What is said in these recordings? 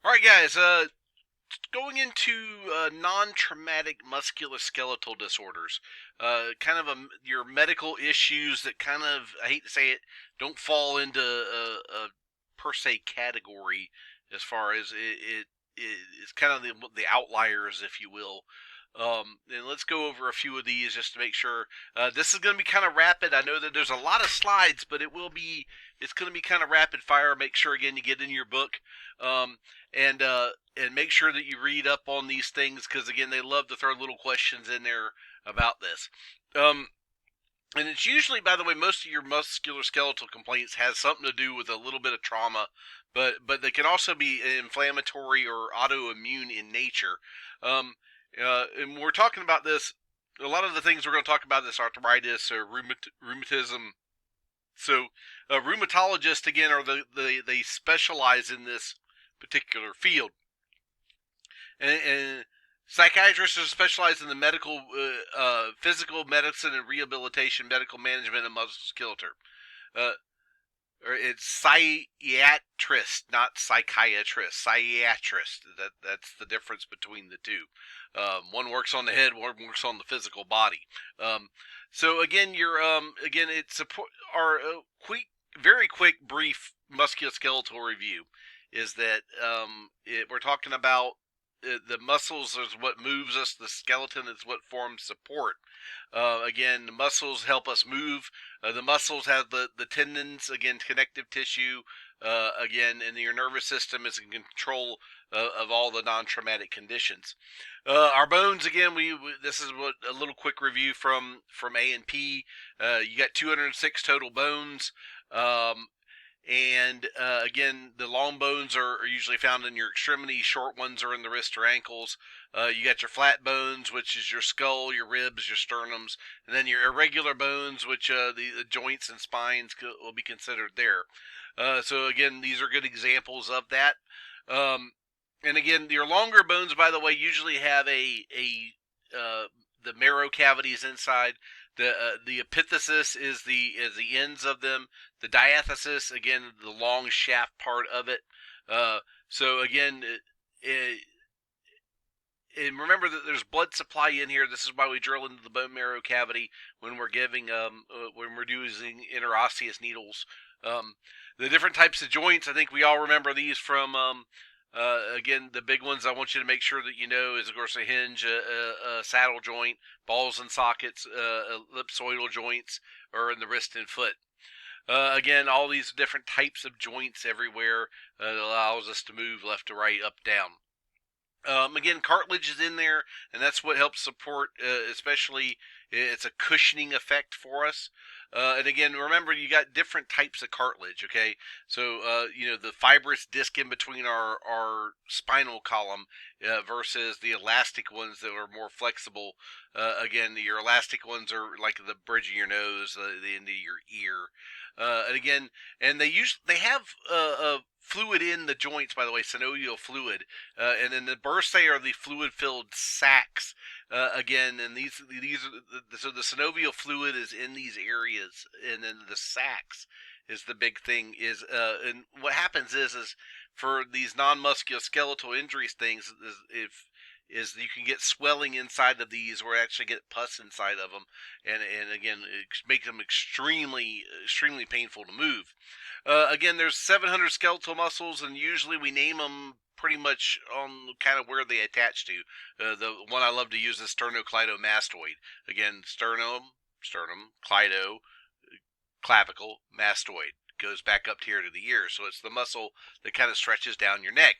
All right, guys. Going into non-traumatic musculoskeletal disorders, your medical issues that I hate to say it, don't fall into a per se category as far as it's kind of the outliers, if you will. And let's go over a few of these just to make sure. This is going to be kind of rapid. I know that there's a lot of slides, but it's going to be kind of rapid fire. Make sure again you get in your book. Um, and make sure that you read up on these things because again they love to throw little questions in there about this. And it's usually, by the way, most of your musculoskeletal complaints has something to do with a little bit of trauma, but they can also be inflammatory or autoimmune in nature. And we're talking about this. A lot of the things we're going to talk about this arthritis or rheumatism. So, rheumatologists again they specialize in this particular field, and psychiatrists are specialized in the medical, physical medicine and rehabilitation, medical management, and musculoskeletal. Or it's psychiatrist, not psychiatrist. Psychiatrist. That's the difference between the two. One works on the head, one works on the physical body. So again, it's our very quick, brief musculoskeletal review is that we're talking about the muscles is what moves us. The skeleton is what forms support. Again, the muscles help us move. The muscles have the tendons, again, connective tissue, again, and your nervous system is in control of all the non-traumatic conditions. Our bones, again, this is what a little quick review from A&P. You got 206 total bones. And again, the long bones are usually found in your extremities. Short ones are in the wrist or ankles. You got your flat bones, which is your skull, your ribs, your sternums, and then your irregular bones, which the joints and spines will be considered there. So again, these are good examples of that. And again, your longer bones, by the way, usually have the marrow cavities inside. The epithesis is the ends of them. The diathesis, again, the long shaft part of it. So again, and remember that there's blood supply in here. This is why we drill into the bone marrow cavity when we're using interosseous needles. The different types of joints, I think we all remember these from. Again, the big ones I want you to make sure that you know is, of course, a hinge, a saddle joint, balls and sockets, ellipsoidal joints, or in the wrist and foot. Again, all these different types of joints everywhere that allows us to move left to right, up, down. Again, cartilage is in there, and that's what helps support, especially it's a cushioning effect for us. And again, remember, you got different types of cartilage, okay? So, the fibrous disc in between our spinal column versus the elastic ones that are more flexible. Again, your elastic ones are like the bridge of your nose, the end of your ear. And again, and they have fluid in the joints, by the way, synovial fluid. And then the bursae are the fluid-filled sacs. Again, and these are so the synovial fluid is in these areas, and then the sacs is the big thing. And what happens is for these non-musculoskeletal injuries things is you can get swelling inside of these, or actually get pus inside of them, and again, it makes them extremely painful to move. Again, there's 700 skeletal muscles, and usually we name them pretty much on kind of where they attach to. The one I love to use is sternocleidomastoid. Again, sternum, cleido, clavicle, mastoid. Goes back up here to the ear, so it's the muscle that kind of stretches down your neck.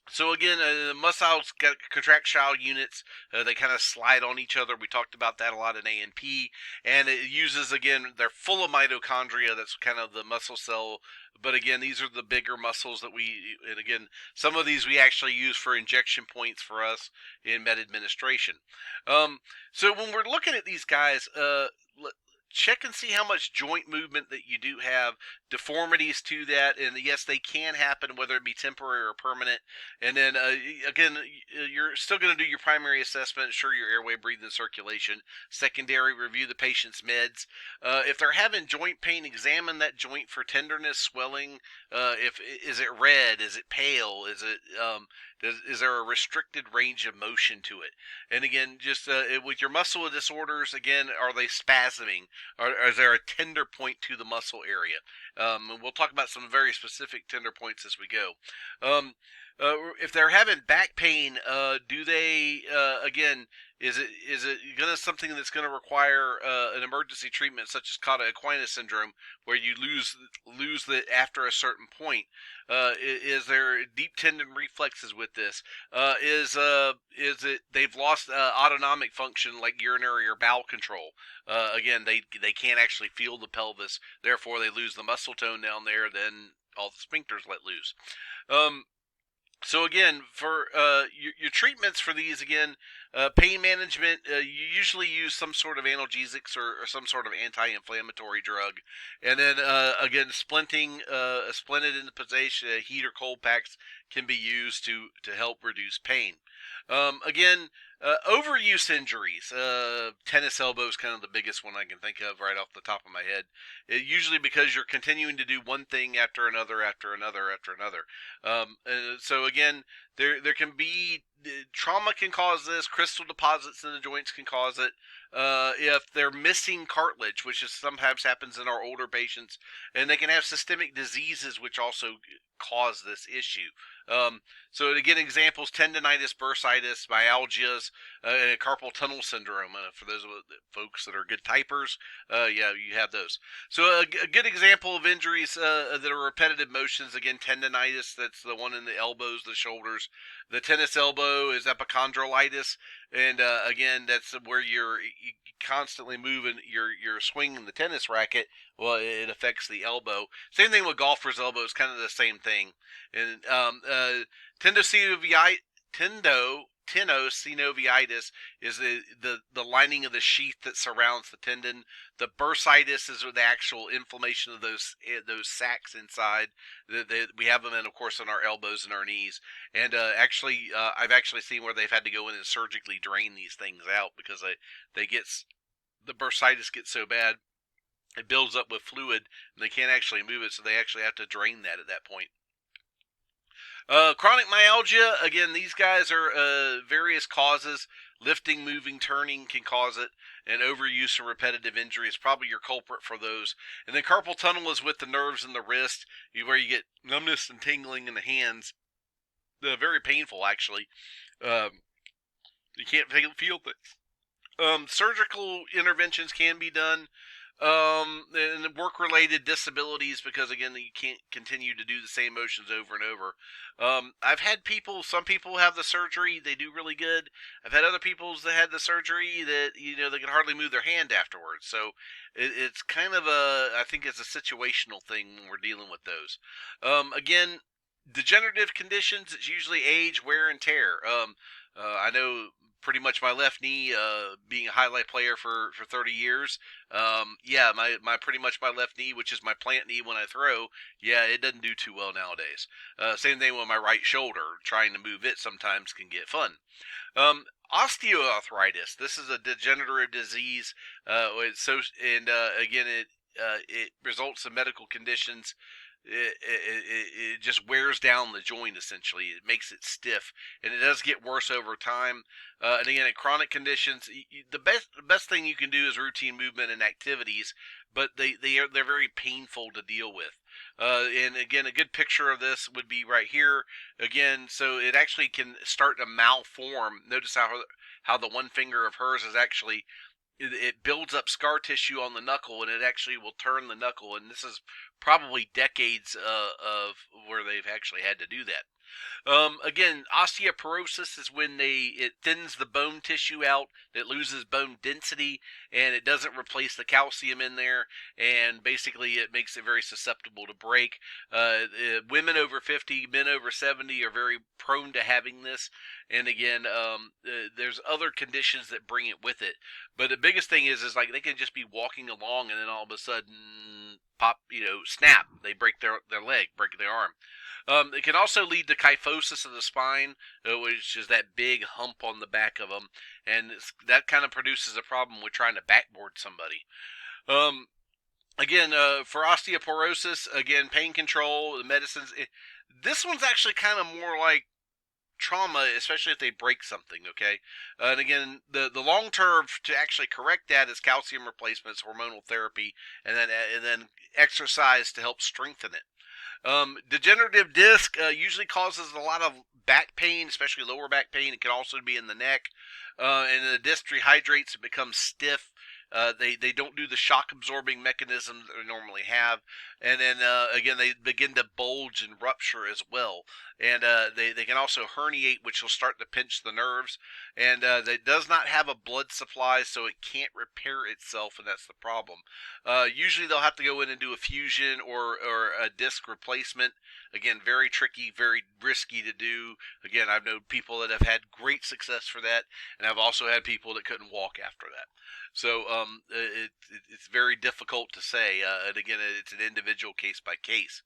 So again, the muscles got contractile units. They kind of slide on each other. We talked about that a lot in A&P. And it uses, again, they're full of mitochondria. That's kind of the muscle cell. But again, these are the bigger muscles and again, some of these we actually use for injection points for us in med administration. So when we're looking at these guys, check and see how much joint movement that you do have, deformities to that, and yes, they can happen, whether it be temporary or permanent. And then again, you're still going to do your primary assessment, ensure your airway, breathing, circulation. Secondary, review the patient's meds. If they're having joint pain, examine that joint for tenderness, swelling. If is it red? Is it pale? Is there a restricted range of motion to it? And again, just with your muscle disorders, again, are they spasming? Or is there a tender point to the muscle area? And we'll talk about some very specific tender points as we go. If they're having back pain, do they again? Is it gonna something that's going to require an emergency treatment, such as cauda equina syndrome, where you lose it after a certain point? Is there deep tendon reflexes with this? Is it they've lost autonomic function like urinary or bowel control? Again, they can't actually feel the pelvis, therefore they lose the muscle tone down there. Then all the sphincters let loose. So again, for your treatments for these, again, pain management, you usually use some sort of analgesics or some sort of anti-inflammatory drug. And then again, splinting, a splinted imposition, heat or cold packs can be used to help reduce pain. Again, overuse injuries. Tennis elbow is kind of the biggest one I can think of right off the top of my head. Usually because you're continuing to do one thing after another, after another, after another. So again, there can be trauma can cause this. Crystal deposits in the joints can cause it. If they're missing cartilage, which is sometimes happens in our older patients, and they can have systemic diseases which also cause this issue. So again, examples: tendinitis, bursitis, myalgias, and carpal tunnel syndrome. For those of the folks that are good typers, yeah, you have those. So a good example of injuries that are repetitive motions, again, tendinitis, that's the one in the elbows, the shoulders. The tennis elbow is epiconddylitis, and again, that's where you're constantly moving, you're swinging the tennis racket. Well, it affects the elbow. Same thing with golfer's elbow, is kind of the same thing. And tenosynoviitis is the lining of the sheath that surrounds the tendon. The bursitis is the actual inflammation of those sacs inside. We have them, of course, on our elbows and our knees. And I've actually seen where they've had to go in and surgically drain these things out because the bursitis gets so bad. It builds up with fluid, and they can't actually move it, so they actually have to drain that at that point. Chronic myalgia, again, these guys are various causes. Lifting, moving, turning can cause it, and overuse and repetitive injury is probably your culprit for those. And then carpal tunnel is with the nerves in the wrist, where you get numbness and tingling in the hands. Very painful, actually. You can't feel things. Surgical interventions can be done. And work-related disabilities, because again, you can't continue to do the same motions over and over. I've had some people have the surgery, they do really good. I've had other people that had the surgery that, they can hardly move their hand afterwards. So it's kind of I think it's a situational thing when we're dealing with those. Again, degenerative conditions, it's usually age, wear, and tear. I know pretty much my left knee, being a highlight player for 30 years. My pretty much my left knee, which is my plant knee when I throw, it doesn't do too well nowadays. Same thing with my right shoulder. Trying to move it sometimes can get fun. Osteoarthritis. This is a degenerative disease. Again, it results in medical conditions. It just wears down the joint, essentially. It makes it stiff, and it does get worse over time. And again, in chronic conditions, the best thing you can do is routine movement and activities, but they're very painful to deal with. And again, a good picture of this would be right here. Again, so it actually can start to malform. Notice how the one finger of hers is actually, it builds up scar tissue on the knuckle, and it actually will turn the knuckle. And this is probably decades of where they've actually had to do that. Again, osteoporosis is when it thins the bone tissue out, it loses bone density, and it doesn't replace the calcium in there, and basically it makes it very susceptible to break. Women over 50, men over 70 are very prone to having this, and again, there's other conditions that bring it with it. But the biggest thing is like they can just be walking along, and then all of a sudden, pop, snap, they break their leg, break their arm. It can also lead to kyphosis of the spine, which is that big hump on the back of them, and that kind of produces a problem with trying to backboard somebody. Again, for osteoporosis, again, pain control, the medicines. This one's actually kind of more like trauma, especially if they break something, okay? And again, the long term to actually correct that is calcium replacements, hormonal therapy, and then exercise to help strengthen it. Degenerative disc usually causes a lot of back pain, especially lower back pain. It can also be in the neck. And the disc dehydrates and becomes stiff. They don't do the shock absorbing mechanism that they normally have. And then, again, they begin to bulge and rupture as well. And they can also herniate, which will start to pinch the nerves. And it does not have a blood supply, so it can't repair itself, and that's the problem. Usually they'll have to go in and do a fusion or a disc replacement. Again, very tricky, very risky to do. Again, I've known people that have had great success for that, and I've also had people that couldn't walk after that. So it's very difficult to say, and again, it's an individual case by case.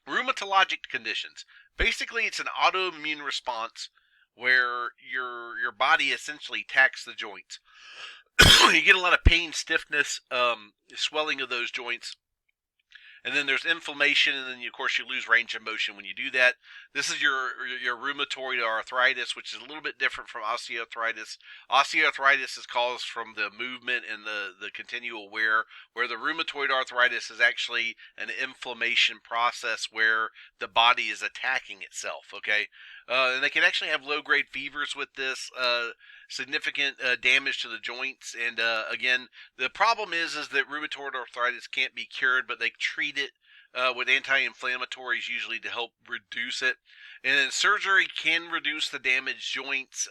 Rheumatologic conditions. Basically, it's an autoimmune response where your body essentially attacks the joints. You get a lot of pain, stiffness, swelling of those joints. And then there's inflammation, and then, of course, you lose range of motion when you do that. This is your rheumatoid arthritis, which is a little bit different from osteoarthritis. Osteoarthritis is caused from the movement and the continual wear, where the rheumatoid arthritis is actually an inflammation process where the body is attacking itself, okay? And they can actually have low-grade fevers with this, significant damage to the joints. And again, the problem is that rheumatoid arthritis can't be cured, but they treat it with anti-inflammatories usually to help reduce it. And then surgery can reduce the damaged joints,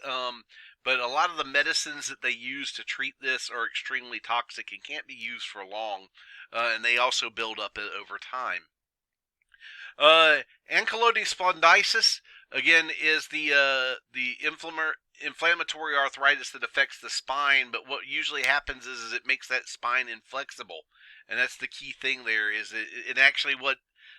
but a lot of the medicines that they use to treat this are extremely toxic and can't be used for long, and they also build up over time. Ankylosing spondylitis, again, is the inflammatory arthritis that affects the spine, but what usually happens is it makes that spine inflexible, and that's the key thing there. Is it actually what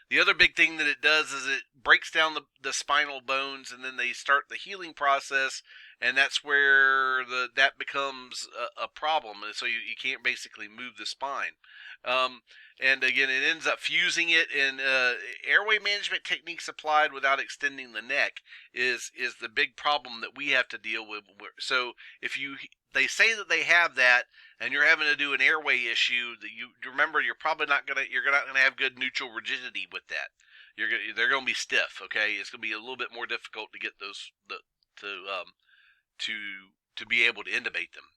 the other big thing that it does is it breaks down the spinal bones, and then they start the healing process, and that's where that becomes a problem, and so you can't basically move the spine. And again, it ends up fusing it, and airway management techniques applied without extending the neck is the big problem that we have to deal with. So if they say that they have that, and you're having to do an airway issue, that you remember you're not gonna have good neutral rigidity with that. They're gonna be stiff. Okay, it's gonna be a little bit more difficult to get those to be able to intubate them.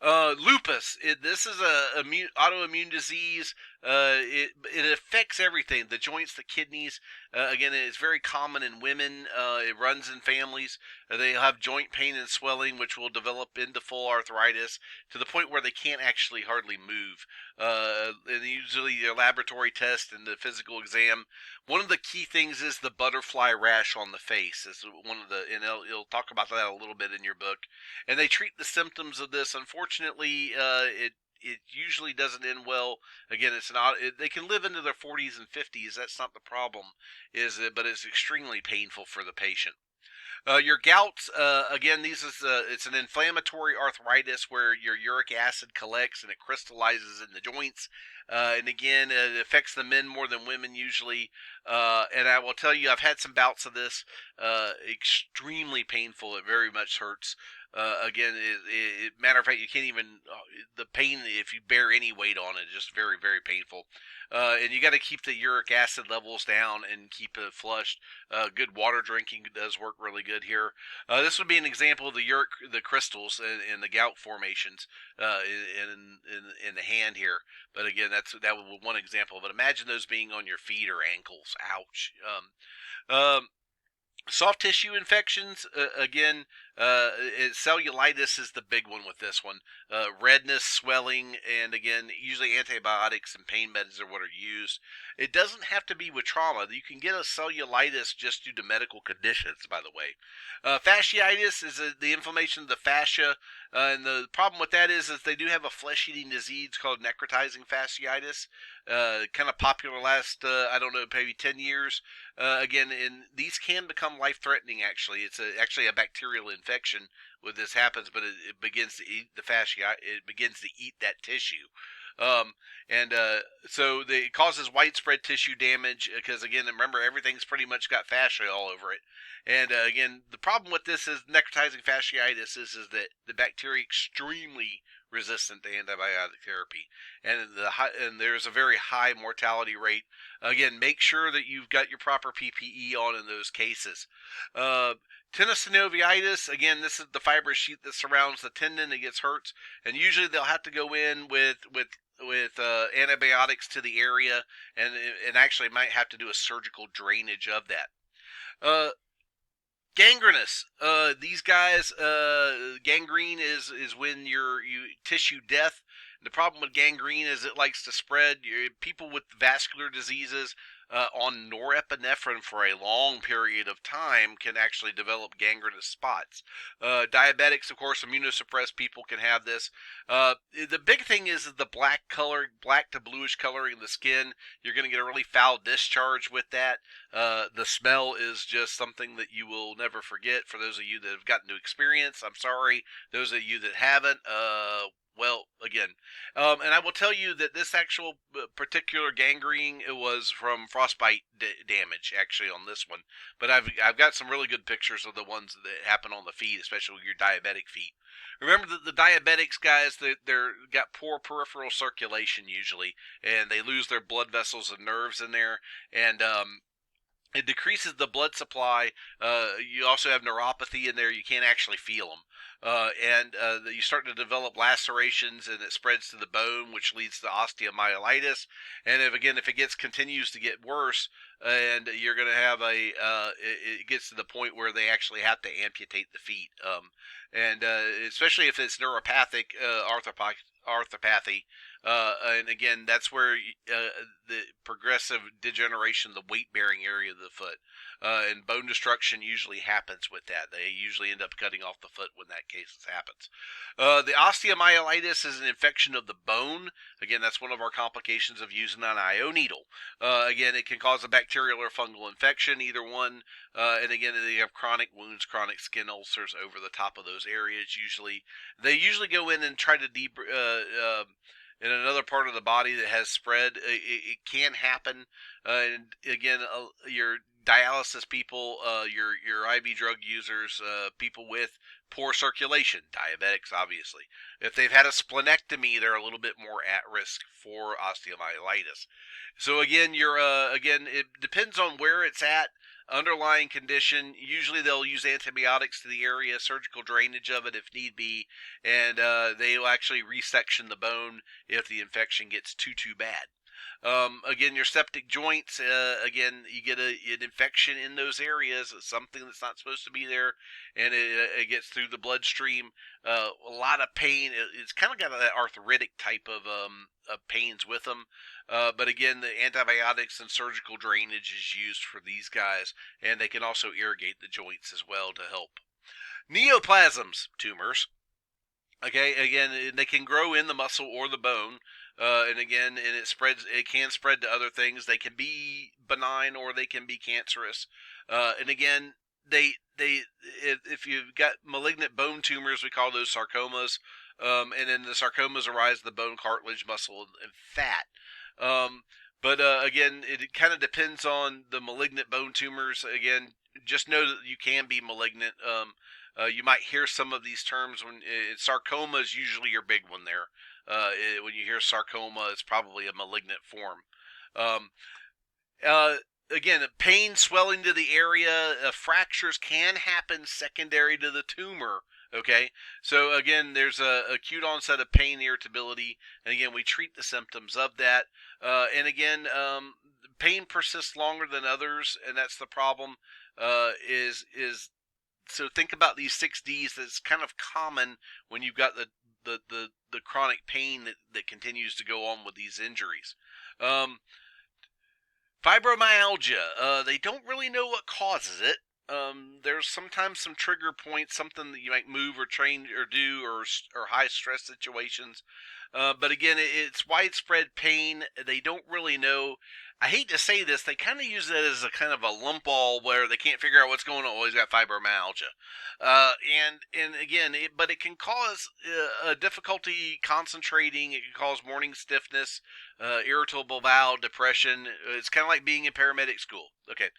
Lupus. This is a autoimmune disease. It affects everything: the joints, the kidneys. Again, it's very common in women. It runs in families. They have joint pain and swelling, which will develop into full arthritis to the point where they can't actually hardly move. And usually, the laboratory test and the physical exam. One of the key things is the butterfly rash on the face. Is one of the, and it'll talk about that a little bit in your book. And they treat the symptoms of this. Unfortunately, it usually doesn't end well. Again, they can live into their 40s and 50s. That's not the problem, but it's extremely painful for the patient. Your gouts, again, it's an inflammatory arthritis where your uric acid collects and it crystallizes in the joints. And again, it affects the men more than women usually. And I will tell you, I've had some bouts of this. Extremely painful. It very much hurts. Again, matter of fact, you can't even, the pain, if you bear any weight on it, is just very, very painful. And you got to keep the uric acid levels down and keep it flushed. Good water drinking does work really good here. This would be an example of the crystals and the gout formations in the hand here. But again, that was one example. But imagine those being on your feet or ankles. Ouch. Um, Soft tissue infections, again, cellulitis is the big one with this one. Redness, swelling, and again, usually antibiotics and pain meds are what are used. It doesn't have to be with trauma. You can get a cellulitis just due to medical conditions, by the way. Fasciitis is the inflammation of the fascia, and the problem with that is they do have a flesh-eating disease called necrotizing fasciitis. Kind of popular last, I don't know, maybe 10 years. Again, and these can become life-threatening. Actually, it's actually a bacterial infection when this happens, but it begins to eat the fascia. It begins to eat that tissue, so it causes widespread tissue damage. Because again, remember, everything's pretty much got fascia all over it. And again, the problem with this is necrotizing fasciitis is that the bacteria extremely resistant to antibiotic therapy, and there's a very high mortality rate. Again, make sure that you've got your proper PPE on in those cases. Tenosynoviitis, again, this is the fibrous sheet that surrounds the tendon that gets hurt, and usually they'll have to go in with antibiotics to the area, and actually might have to do a surgical drainage of that. Gangrenous. These guys, gangrene is when you tissue death. The problem with gangrene is it likes to spread. People with vascular diseases on norepinephrine for a long period of time can actually develop gangrenous spots. Diabetics, of course, immunosuppressed people can have this. The big thing is the black to bluish coloring of the skin. You're going to get a really foul discharge with that. The smell is just something that you will never forget. For those of you that have gotten to experience, I'm sorry. Those of you that haven't, well, again, and I will tell you that this actual particular gangrene, it was from frostbite damage, actually, on this one. But I've got some really good pictures of the ones that happen on the feet, especially with your diabetic feet. Remember that the diabetics, guys, they're got poor peripheral circulation usually, and they lose their blood vessels and nerves in there, and it decreases the blood supply. You also have neuropathy in there. You can't actually feel them. You start to develop lacerations, and it spreads to the bone, which leads to osteomyelitis. And if it continues to get worse, and you're going to have it gets to the point where they actually have to amputate the feet. Especially if it's neuropathic arthropathy. And again, that's where the progressive degeneration of the weight-bearing area of the foot, and bone destruction usually happens with that. They usually end up cutting off the foot when that case happens. The osteomyelitis is an infection of the bone. Again, that's one of our complications of using an IO needle. Again, it can cause a bacterial or fungal infection, either one. And again, they have chronic wounds, chronic skin ulcers over the top of those areas. They usually go in and try to in another part of the body that has spread. It can happen. And again, your dialysis people, your IV drug users, people with poor circulation, diabetics, obviously. If they've had a splenectomy, they're a little bit more at risk for osteomyelitis. So again, it depends on where it's at. Underlying condition, usually they'll use antibiotics to the area, surgical drainage of it if need be, and they'll actually resection the bone if the infection gets too bad. Again, your septic joints, again, you get an infection in those areas, something that's not supposed to be there, and it gets through the bloodstream. A lot of pain. It's kind of got that arthritic type of pains with them. But again, the antibiotics and surgical drainage is used for these guys, and they can also irrigate the joints as well to help. Neoplasms, tumors. Okay, again, they can grow in the muscle or the bone. And it can spread to other things. They can be benign or they can be cancerous. And again, if you've got malignant bone tumors, we call those sarcomas. And then the sarcomas arise the bone, cartilage, muscle, and fat. But again, it kind of depends on the malignant bone tumors. Again, just know that you can be malignant. You might hear some of these terms when sarcoma is usually your big one there. When you hear sarcoma, it's probably a malignant form. Again, pain, swelling to the area, fractures can happen secondary to the tumor. Okay, so again, there's a acute onset of pain, irritability, and again, we treat the symptoms of that. And again, pain persists longer than others, and that's the problem. Is so think about these 6Ds. That's kind of common when you've got the chronic pain that continues to go on with these injuries. Fibromyalgia. They don't really know what causes it. There's sometimes some trigger points, something that you might move or train or do, or high stress situations. But again, it's widespread pain. They don't really know. I hate to say this, they kind of use it as a kind of a lump ball where they can't figure out what's going on. Oh, he's got fibromyalgia, and again, but it can cause a difficulty concentrating. It can cause morning stiffness, irritable bowel, depression. It's kind of like being in paramedic school. Okay.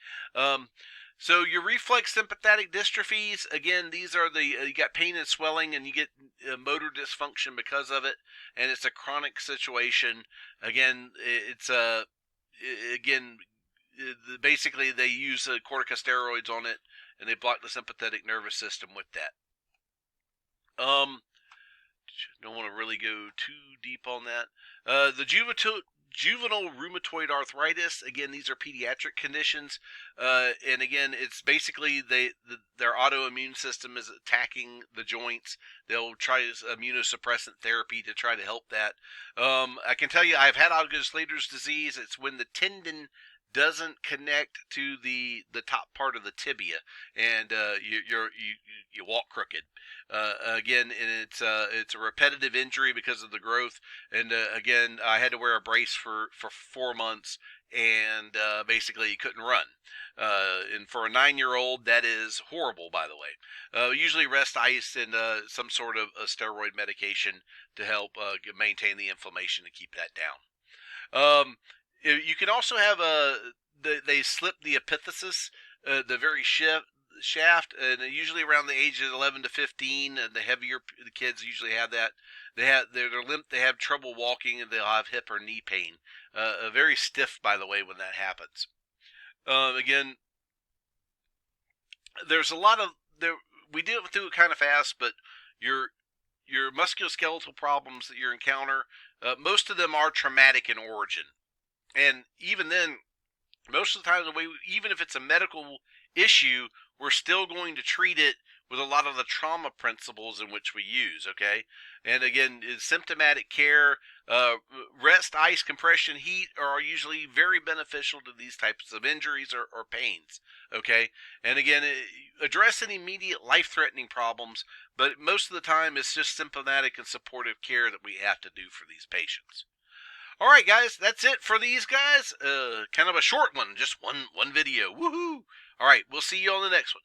So your reflex sympathetic dystrophies, again, these are the you got pain and swelling, and you get motor dysfunction because of it, and it's a chronic situation. Again, it's again basically they use corticosteroids on it, and they block the sympathetic nervous system with that. Don't want to really go too deep on that. The juvenile rheumatoid arthritis, again, these are pediatric conditions, and again, it's basically their autoimmune system is attacking the joints. They'll try immunosuppressant therapy to try to help that. I can tell you, I've had Osgood-Schlater's disease. It's when the tendon doesn't connect to the top part of the tibia, and you walk crooked. Again, and it's a repetitive injury because of the growth. And again, I had to wear a brace for 4 months, and basically you couldn't run. And for a 9-year-old, that is horrible, by the way. Usually rest ice and some sort of a steroid medication to help maintain the inflammation and keep that down. You can also have they slip the epithesis, the very shaft, and usually around the age of 11 to 15, and the heavier the kids usually have that. They're limp, they have trouble walking, and they'll have hip or knee pain. Very stiff, by the way, when that happens. Again, there's a lot of there. We did through it kind of fast, but your musculoskeletal problems that you encounter, most of them are traumatic in origin. And even then, most of the time, even if it's a medical issue, we're still going to treat it with a lot of the trauma principles in which we use, okay? And again, symptomatic care, rest, ice, compression, heat are usually very beneficial to these types of injuries or pains, okay? And again, address any immediate life-threatening problems, but most of the time it's just symptomatic and supportive care that we have to do for these patients. All right, guys, that's it for these guys. Kind of a short one, just one video. Woohoo! All right, we'll see you on the next one.